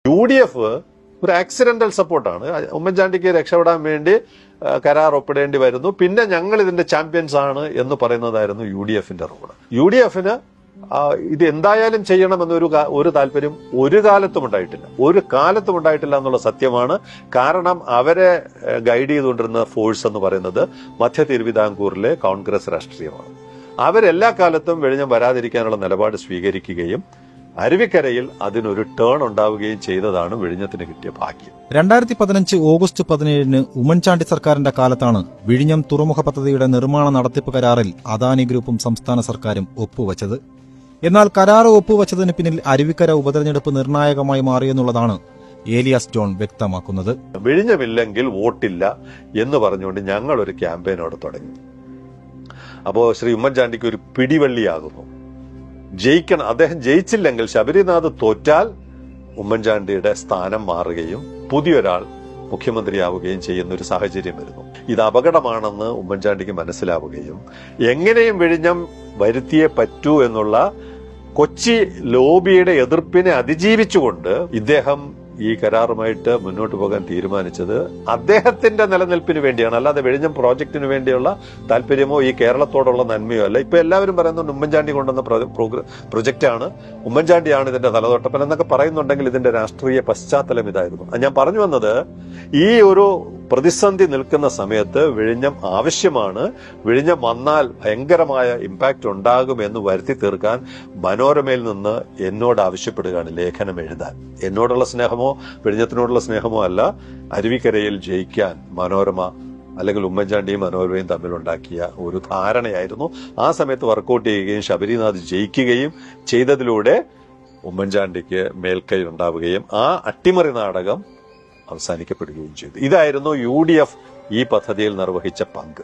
UDF ഒരു accidental സപ്പോർട്ടാണ്. ഉമ്മൻചാണ്ടിക്ക് രക്ഷപ്പെടാൻ വേണ്ടി കരാർ ഒപ്പിടേണ്ടി വരുന്നു, പിന്നെ ഞങ്ങൾ ഇതിന്റെ ചാമ്പ്യൻസ് ആണ് എന്ന് പറയുന്നതായിരുന്നു UDFന്റെ റോള്. UDFന് ഇത് എന്തായാലും ചെയ്യണമെന്നൊരു ഒരു താല്പര്യം ഒരു കാലത്തും ഉണ്ടായിട്ടില്ല എന്നുള്ള സത്യമാണ്. കാരണം അവരെ ഗൈഡ് ചെയ്തുകൊണ്ടിരുന്ന ഫോഴ്സ് എന്ന് പറയുന്നത് മധ്യ തിരുവിതാംകൂറിലെ കോൺഗ്രസ് രാഷ്ട്രീയമാണ്. അവരെല്ലാ കാലത്തും വിഴിഞ്ഞം വരാതിരിക്കാനുള്ള നിലപാട് സ്വീകരിക്കുകയും അരുവിക്കരയിൽ അതിനൊരു ടേൺ ഉണ്ടാവുകയും ചെയ്തതാണ് വിഴിഞ്ഞത്തിന് കിട്ടിയ ഭാഗ്യം. 2015 ഓഗസ്റ്റ് 17 ഉമ്മൻചാണ്ടി സർക്കാരിന്റെ കാലത്താണ് വിഴിഞ്ഞം തുറമുഖ പദ്ധതിയുടെ നിർമ്മാണ നടത്തിപ്പ് കരാറിൽ അദാനി ഗ്രൂപ്പും സംസ്ഥാന സർക്കാരും ഒപ്പുവച്ചത്. എന്നാൽ കരാർ ഒപ്പുവച്ചതിന് പിന്നിൽ അരുവിക്കര ഉപതെരഞ്ഞെടുപ്പ് നിർണായകമായി മാറിയെന്നുള്ളതാണ് ഏലിയാസ് ജോൺ വ്യക്തമാക്കുന്നത്. വിഴിഞ്ഞമില്ലെങ്കിൽ വോട്ടില്ല എന്ന് പറഞ്ഞുകൊണ്ട് ഞങ്ങൾ ഒരു ക്യാമ്പയിനോട് തുടങ്ങി. അപ്പോ ശ്രീ ഉമ്മൻചാണ്ടിക്ക് ഒരു പിടിവള്ളിയാകുന്നു. ജയിക്കണം, അദ്ദേഹം ജയിച്ചില്ലെങ്കിൽ, ശബരിനാഥ് തോറ്റാൽ ഉമ്മൻചാണ്ടിയുടെ സ്ഥാനം മാറുകയും പുതിയൊരാൾ മുഖ്യമന്ത്രിയാവുകയും ചെയ്യുന്ന ഒരു സാഹചര്യം വരുന്നു. ഇത് അപകടമാണെന്ന് ഉമ്മൻചാണ്ടിക്ക് മനസ്സിലാവുകയും എങ്ങനെയും വിഴിഞ്ഞം വരുത്തിയേ പറ്റൂ എന്നുള്ള കൊച്ചി ലോബിയുടെ എതിർപ്പിനെ അതിജീവിച്ചുകൊണ്ട് ഇദ്ദേഹം ഈ കരാറുമായിട്ട് മുന്നോട്ട് പോകാൻ തീരുമാനിച്ചത് അദ്ദേഹത്തിന്റെ നിലനിൽപ്പിന് വേണ്ടിയാണ്, അല്ലാതെ വിഴിഞ്ഞം പ്രോജക്റ്റിന് വേണ്ടിയുള്ള താല്പര്യമോ ഈ കേരളത്തോടുള്ള നന്മയോ അല്ല. ഇപ്പൊ എല്ലാവരും പറയുന്നുണ്ട് ഉമ്മൻചാണ്ടി കൊണ്ടുവന്ന പ്രൊജക്റ്റാണ്, ഉമ്മൻചാണ്ടിയാണ് ഇതിന്റെ തലതൊട്ടപ്പൻ എന്നൊക്കെ പറയുന്നുണ്ടെങ്കിൽ ഇതിന്റെ രാഷ്ട്രീയ പശ്ചാത്തലം ഇതായിരുന്നു. ഞാൻ പറഞ്ഞു വന്നത്, ഈ ഒരു പ്രതിസന്ധി നിൽക്കുന്ന സമയത്ത് വിഴിഞ്ഞം ആവശ്യമാണ്. വിഴിഞ്ഞം വന്നാൽ ഭയങ്കരമായ ഇമ്പാക്ട് ഉണ്ടാകുമെന്ന് വരുത്തി തീർക്കാൻ മനോരമയിൽ നിന്ന് എന്നോട് ആവശ്യപ്പെടുകയാണ് ലേഖനം എഴുതാൻ. എന്നോടുള്ള സ്നേഹമോ വിഴിഞ്ഞത്തിനോടുള്ള സ്നേഹമോ അല്ല, അരുവിക്കരയിൽ ജയിക്കാൻ മനോരമ അല്ലെങ്കിൽ ഉമ്മൻചാണ്ടിയും മനോരമയും തമ്മിലുണ്ടാക്കിയ ഒരു ധാരണയായിരുന്നു. ആ സമയത്ത് വർക്കൗട്ട് ചെയ്യുകയും ശബരിനാഥ് ജയിക്കുകയും ചെയ്തതിലൂടെ ഉമ്മൻചാണ്ടിക്ക് മേൽക്കൈ ഉണ്ടാവുകയും ആ അട്ടിമറി നാടകം അവസാനിക്കപ്പെടുകയും ചെയ്തു. ഇതായിരുന്നു UDF ഈ പദ്ധതിയിൽ നിർവഹിച്ച പങ്ക്.